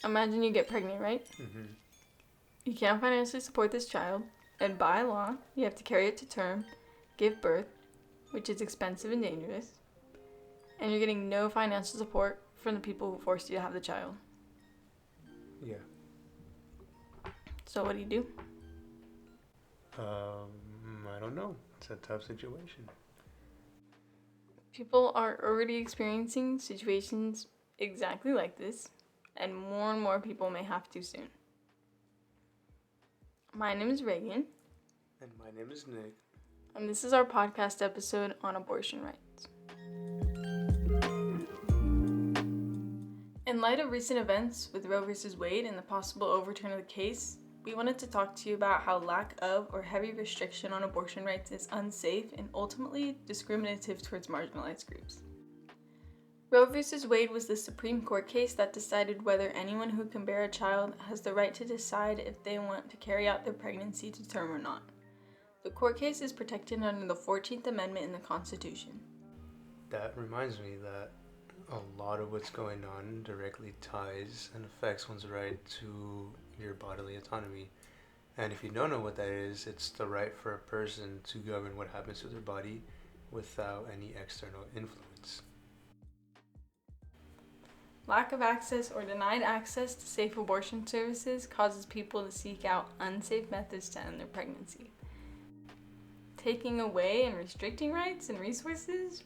Imagine you get pregnant, right? Mm-hmm. You can't financially support this child, and by law, you have to carry it to term, give birth, which is expensive and dangerous, and you're getting no financial support from the people who forced you to have the child. Yeah. So what do? I don't know. It's a tough situation. People are already experiencing situations exactly like this, and more people may have to soon. My name is Regan. And my name is Nick. And this is our podcast episode on abortion rights. In light of recent events with Roe v. Wade and the possible overturn of the case, we wanted to talk to you about how lack of or heavy restriction on abortion rights is unsafe and ultimately discriminative towards marginalized groups. Roe v. Wade was the Supreme Court case that decided whether anyone who can bear a child has the right to decide if they want to carry out their pregnancy to term or not. The court case is protected under the 14th Amendment in the Constitution. That reminds me that a lot of what's going on directly ties and affects one's right to your bodily autonomy. And if you don't know what that is, it's the right for a person to govern what happens to their body without any external influence. Lack of access or denied access to safe abortion services causes people to seek out unsafe methods to end their pregnancy. Taking away and restricting rights and resources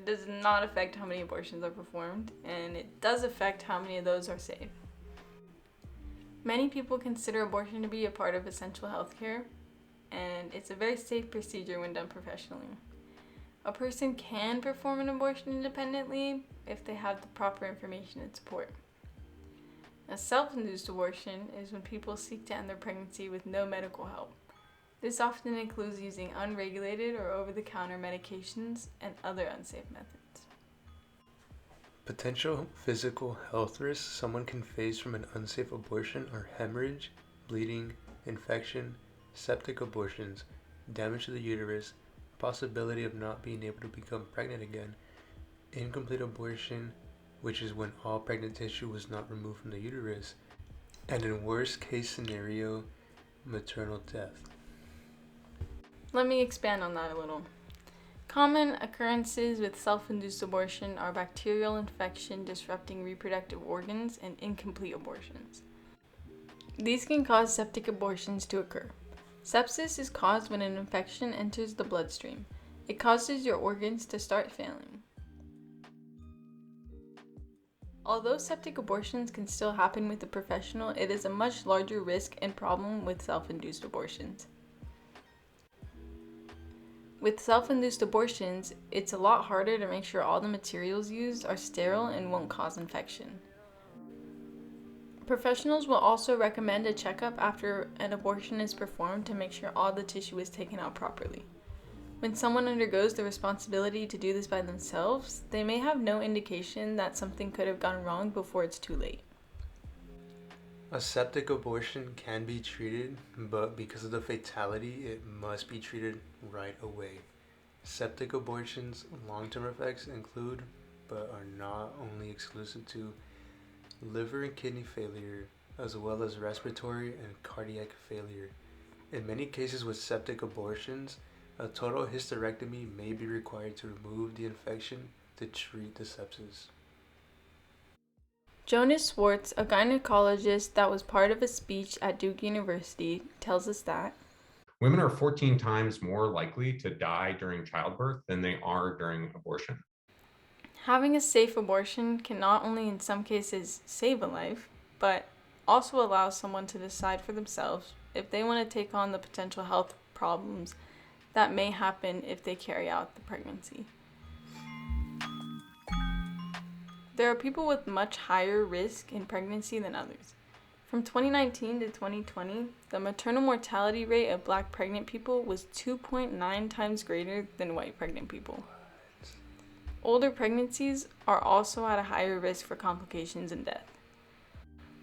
does not affect how many abortions are performed, and it does affect how many of those are safe. Many people consider abortion to be a part of essential health care, and it's a very safe procedure when done professionally. A person can perform an abortion independently if they have the proper information and support. A self-induced abortion is when people seek to end their pregnancy with no medical help. This often includes using unregulated or over-the-counter medications and other unsafe methods. Potential physical health risks someone can face from an unsafe abortion are hemorrhage, bleeding, infection, septic abortions, damage to the uterus, possibility of not being able to become pregnant again, incomplete abortion, which is when all pregnant tissue was not removed from the uterus, and in worst case scenario, maternal death. Let me expand on that a little. Common occurrences with self-induced abortion are bacterial infection disrupting reproductive organs and incomplete abortions. These can cause septic abortions to occur. Sepsis is caused when an infection enters the bloodstream. It causes your organs to start failing. Although septic abortions can still happen with a professional, it is a much larger risk and problem with self-induced abortions. With self-induced abortions, it's a lot harder to make sure all the materials used are sterile and won't cause infection. Professionals will also recommend a checkup after an abortion is performed to make sure all the tissue is taken out properly. When someone undergoes the responsibility to do this by themselves, they may have no indication that something could have gone wrong before it's too late. A septic abortion can be treated, but because of the fatality, it must be treated right away. Septic abortions' long-term effects include, but are not only exclusive to, liver and kidney failure, as well as respiratory and cardiac failure. In many cases with septic abortions, a total hysterectomy may be required to remove the infection to treat the sepsis. Jonas Swartz, a gynecologist that was part of a speech at Duke University, tells us that women are 14 times more likely to die during childbirth than they are during abortion. having a safe abortion can not only in some cases save a life, but also allow someone to decide for themselves if they want to take on the potential health problems that may happen if they carry out the pregnancy. There are people with much higher risk in pregnancy than others. From 2019 to 2020, the maternal mortality rate of Black pregnant people was 2.9 times greater than white pregnant people. Older pregnancies are also at a higher risk for complications and death.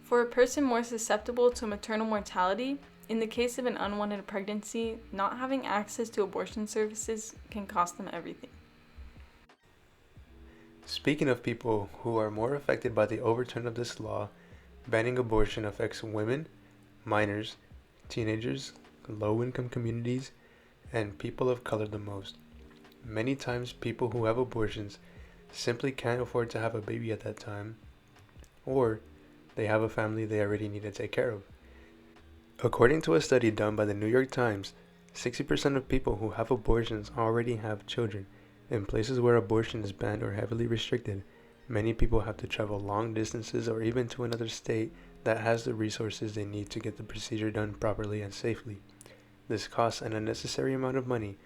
For a person more susceptible to maternal mortality, in the case of an unwanted pregnancy, not having access to abortion services can cost them everything. Speaking of people who are more affected by the overturn of this law, Banning abortion affects women, minors, teenagers, low-income communities, and people of color the most. Many times, people who have abortions simply can't afford to have a baby at that time, or they have a family they already need to take care of. According to a study done by the New York Times, 60% of people who have abortions already have children. In places where abortion is banned or heavily restricted, many people have to travel long distances or even to another state that has the resources they need to get the procedure done properly and safely. This costs an unnecessary amount of money,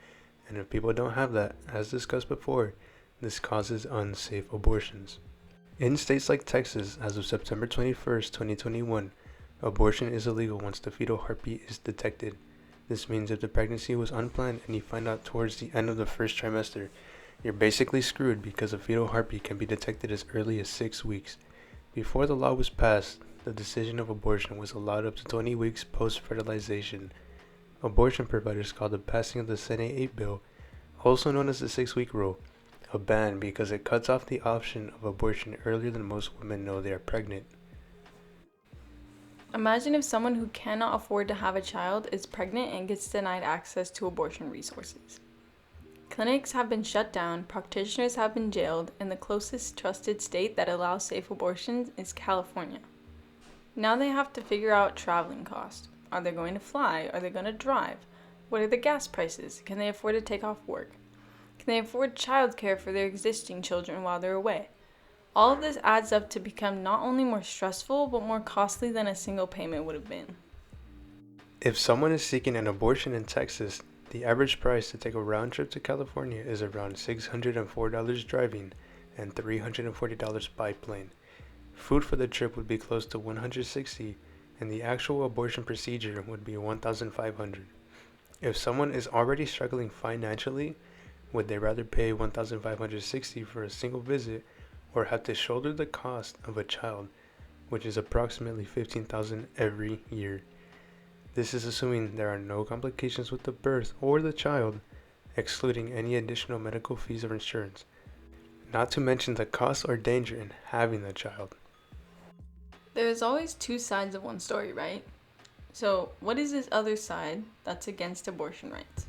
and if people don't have that, as discussed before, this causes unsafe abortions. In states like Texas, as of September 21st, 2021, abortion is illegal once the fetal heartbeat is detected. This means if the pregnancy was unplanned and you find out towards the end of the first trimester, you're basically screwed because a fetal heartbeat can be detected as early as 6 weeks. Before the law was passed, the decision of abortion was allowed up to 20 weeks post-fertilization. Abortion providers called the passing of the Senate 8 bill, also known as the 6-week rule, a ban because it cuts off the option of abortion earlier than most women know they are pregnant. Imagine if someone who cannot afford to have a child is pregnant and gets denied access to abortion resources. Clinics have been shut down, practitioners have been jailed, and the closest trusted state that allows safe abortions is California. Now they have to figure out traveling costs. Are they going to fly? Are they going to drive? What are the gas prices? Can they afford to take off work? Can they afford childcare for their existing children while they're away? All of this adds up to become not only more stressful, but more costly than a single payment would have been. If someone is seeking an abortion in Texas, the average price to take a round trip to California is around $604 driving and $340 by plane. Food for the trip would be close to $160, and the actual abortion procedure would be $1,500. If someone is already struggling financially, would they rather pay $1,560 for a single visit or have to shoulder the cost of a child, which is approximately $15,000 every year? This is assuming there are no complications with the birth or the child, excluding any additional medical fees or insurance, not to mention the cost or danger in having the child. There is always two sides of one story, right? So, what is this other side that's against abortion rights?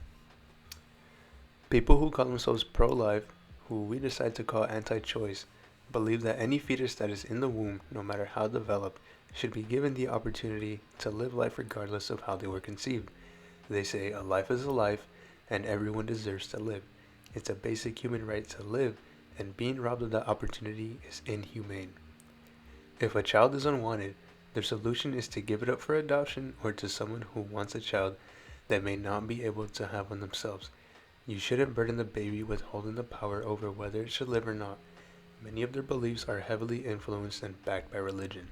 People who call themselves pro-life, who we decide to call anti-choice, believe that any fetus that is in the womb, no matter how developed, should be given the opportunity to live life regardless of how they were conceived. They say a life is a life and everyone deserves to live. It's a basic human right to live, and being robbed of that opportunity is inhumane. If a child is unwanted, their solution is to give it up for adoption or to someone who wants a child that may not be able to have one themselves. You shouldn't burden the baby with holding the power over whether it should live or not. Many of their beliefs are heavily influenced and backed by religion.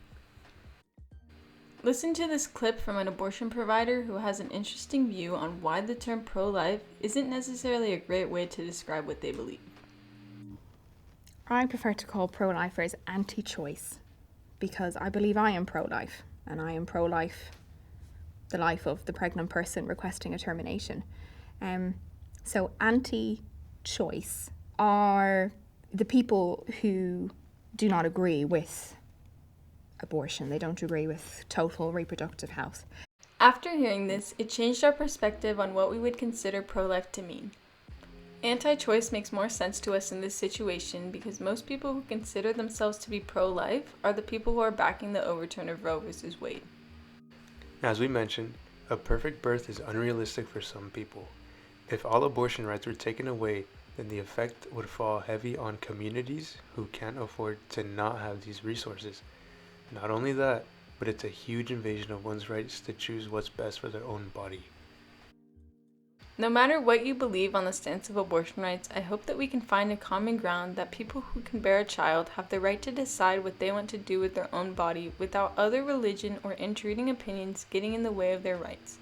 Listen to this clip from an abortion provider who has an interesting view on why the term pro-life isn't necessarily a great way to describe what they believe. I prefer to call pro-lifers anti-choice because I believe I am pro-life, and I am pro-life, the life of the pregnant person requesting a termination. So anti-choice are the people who do not agree with abortion. They don't agree with total reproductive health. After hearing this, it changed our perspective on what we would consider pro-life to mean. Anti-choice makes more sense to us in this situation because most people who consider themselves to be pro-life are the people who are backing the overturn of Roe v. Wade. As we mentioned, a perfect birth is unrealistic for some people. If all abortion rights were taken away, then the effect would fall heavy on communities who can't afford to not have these resources. Not only that, but it's a huge invasion of one's rights to choose what's best for their own body. No matter what you believe on the stance of abortion rights, I hope that we can find a common ground that people who can bear a child have the right to decide what they want to do with their own body without other religion or intruding opinions getting in the way of their rights.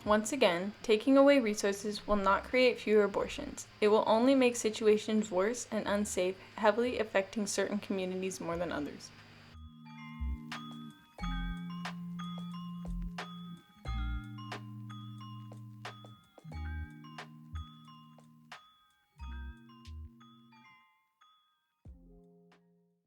Once again, taking away resources will not create fewer abortions. It will only make situations worse and unsafe, heavily affecting certain communities more than others.